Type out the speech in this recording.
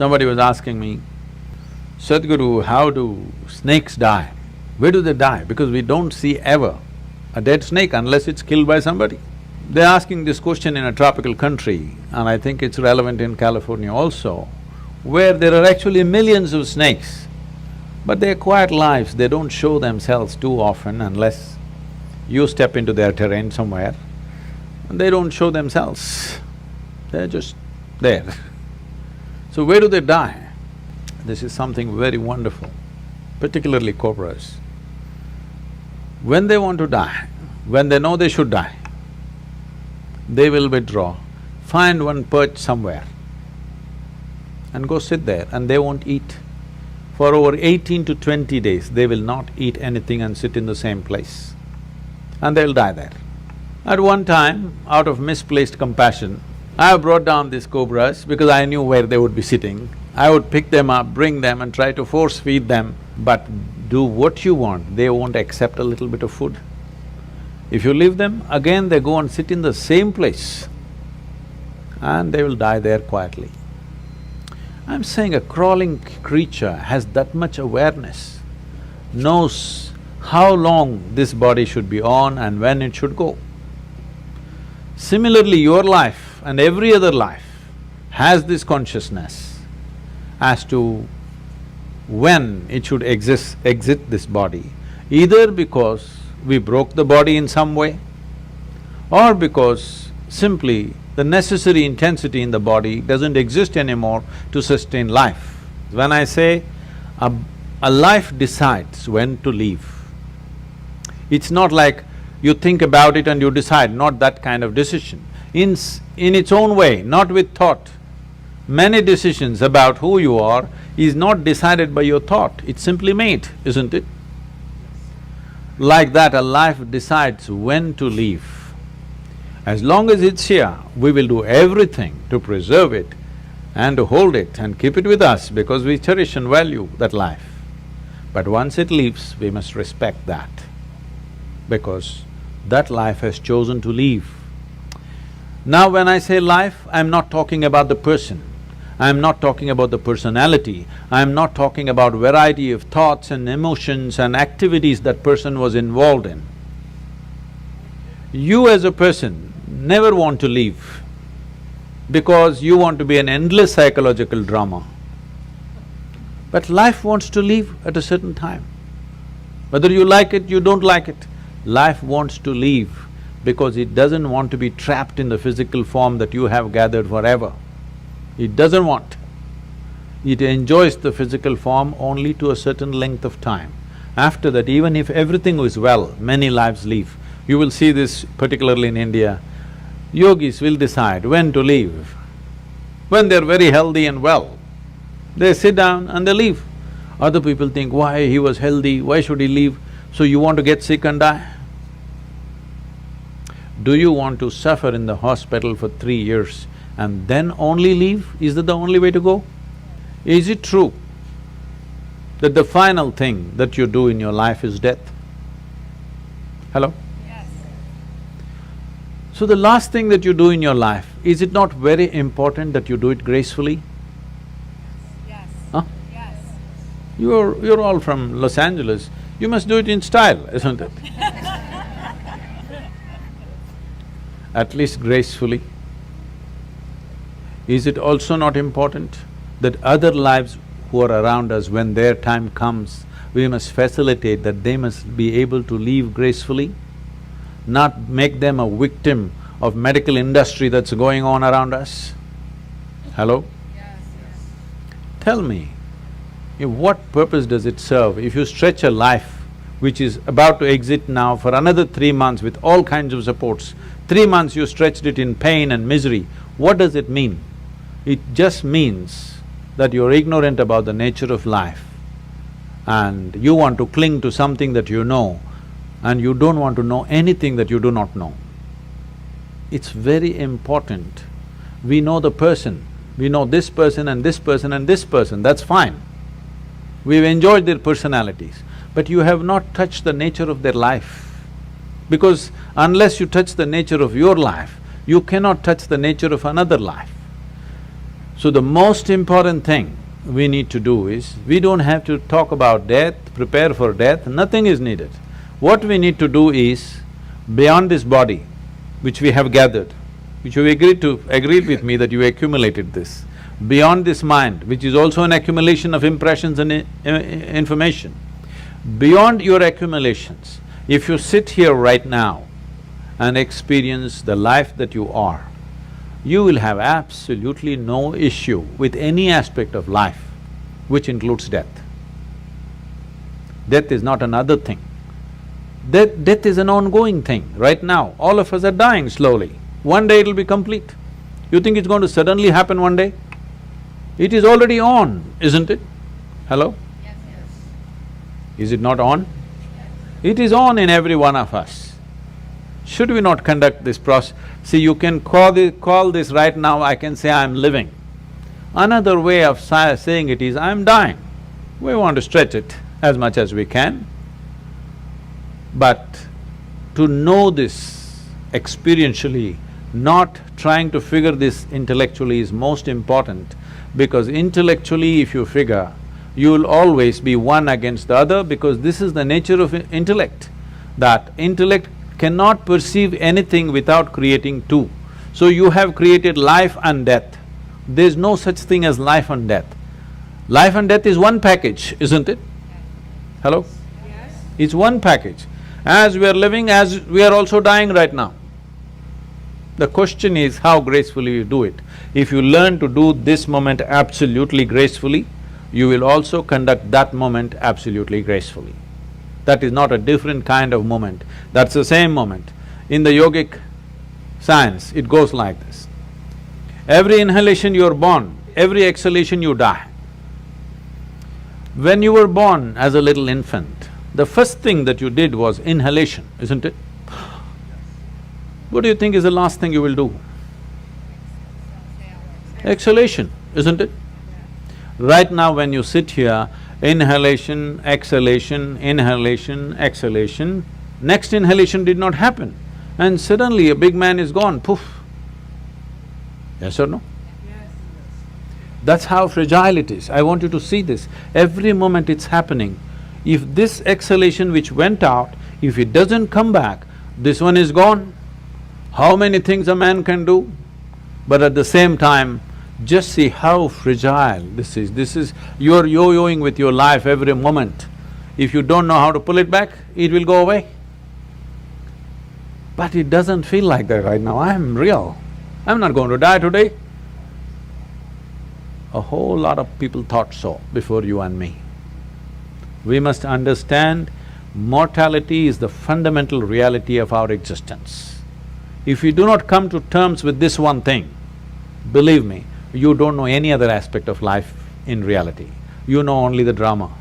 Somebody was asking me, Sadguru, how do snakes die? Where do they die? Because we don't see ever a dead snake unless it's killed by somebody. They're asking this question in a tropical country, and I think it's relevant in California also, where there are actually millions of snakes, but their quiet lives, they don't show themselves too often unless you step into their terrain somewhere, and they don't show themselves, they're just there. So where do they die? This is something very wonderful, particularly cobras. When they want to die, when they know they should die, they will withdraw, find one perch somewhere and go sit there, and they won't eat. For over 18 to 20 days, they will not eat anything and sit in the same place, and they'll die there. At one time, out of misplaced compassion, I have brought down these cobras because I knew where they would be sitting. I would pick them up, bring them and try to force feed them, but do what you want, they won't accept a little bit of food. If you leave them, again they go and sit in the same place and they will die there quietly. I'm saying a crawling creature has that much awareness, knows how long this body should be on and when it should go. Similarly, your life and every other life has this consciousness as to when it should exit this body, either because we broke the body in some way or because simply the necessary intensity in the body doesn't exist anymore to sustain life. When I say a life decides when to leave, it's not like you think about it and you decide, not that kind of decision. In its own way, not with thought. Many decisions about who you are is not decided by your thought, it's simply made, isn't it? Like that, a life decides when to leave. As long as it's here, we will do everything to preserve it and to hold it and keep it with us because we cherish and value that life. But once it leaves, we must respect that, because that life has chosen to leave. Now when I say life, I'm not talking about the person, I'm not talking about the personality, I'm not talking about variety of thoughts and emotions and activities that person was involved in. You as a person never want to leave because you want to be an endless psychological drama. But life wants to leave at a certain time. Whether you like it, you don't like it, life wants to leave because it doesn't want to be trapped in the physical form that you have gathered forever. It doesn't want. It enjoys the physical form only to a certain length of time. After that, even if everything is well, many lives leave. You will see this particularly in India. Yogis will decide when to leave. When they're very healthy and well, they sit down and they leave. Other people think, why he was healthy, why should he leave? So you want to get sick and die? Do you want to suffer in the hospital for 3 years and then only leave? Is that the only way to go? Is it true that the final thing that you do in your life is death? Hello? Yes. So the last thing that you do in your life, is it not very important that you do it gracefully? Yes. Huh? Yes. You're all from Los Angeles, you must do it in style, isn't it? At least gracefully. Is it also not important that other lives who are around us, when their time comes, we must facilitate that they must be able to leave gracefully, not make them a victim of medical industry that's going on around us? Hello? Yes, yes. Tell me, what purpose does it serve if you stretch a life which is about to exit now for another 3 months with all kinds of supports? 3 months you stretched it in pain and misery. What does it mean? It just means that you're ignorant about the nature of life and you want to cling to something that you know and you don't want to know anything that you do not know. It's very important. We know the person, we know this person and this person and this person, that's fine. We've enjoyed their personalities, but you have not touched the nature of their life. Because unless you touch the nature of your life, you cannot touch the nature of another life. So the most important thing we need to do is, we don't have to talk about death, prepare for death, nothing is needed. What we need to do is, beyond this body, which we have gathered, which you agreed with me that you accumulated this, beyond this mind, which is also an accumulation of impressions and information, beyond your accumulations, if you sit here right now and experience the life that you are, you will have absolutely no issue with any aspect of life, which includes death. Death is not another thing. Death is an ongoing thing. Right now, all of us are dying slowly. One day it'll be complete. You think it's going to suddenly happen one day? It is already on, isn't it? Hello? Yes, yes. Is it not on? It is on in every one of us. Should we not conduct this process? See, you can call this right now, I can say I'm living. Another way of saying it is, I'm dying. We want to stretch it as much as we can. But to know this experientially, not trying to figure this intellectually is most important, because intellectually if you figure, you will always be one against the other, because this is the nature of intellect, that intellect cannot perceive anything without creating two. So you have created life and death. There's no such thing as life and death. Life and death is one package, isn't it? Hello? Yes. It's one package. As we are living, as we are also dying right now. The question is how gracefully you do it. If you learn to do this moment absolutely gracefully, you will also conduct that moment absolutely gracefully. That is not a different kind of moment, that's the same moment. In the yogic science, it goes like this. Every inhalation you are born, every exhalation you die. When you were born as a little infant, the first thing that you did was inhalation, isn't it? What do you think is the last thing you will do? Exhalation, isn't it? Right now when you sit here, inhalation, exhalation, next inhalation did not happen, and suddenly a big man is gone, poof. Yes or no? Yes. That's how fragile it is. I want you to see this. Every moment it's happening. If this exhalation which went out, if it doesn't come back, this one is gone. How many things a man can do? But at the same time, just see how fragile this is. You're yo-yoing with your life every moment. If you don't know how to pull it back, it will go away. But it doesn't feel like that right now. I'm real. I'm not going to die today. A whole lot of people thought so before you and me. We must understand mortality is the fundamental reality of our existence. If you do not come to terms with this one thing, believe me, you don't know any other aspect of life in reality. You know only the drama.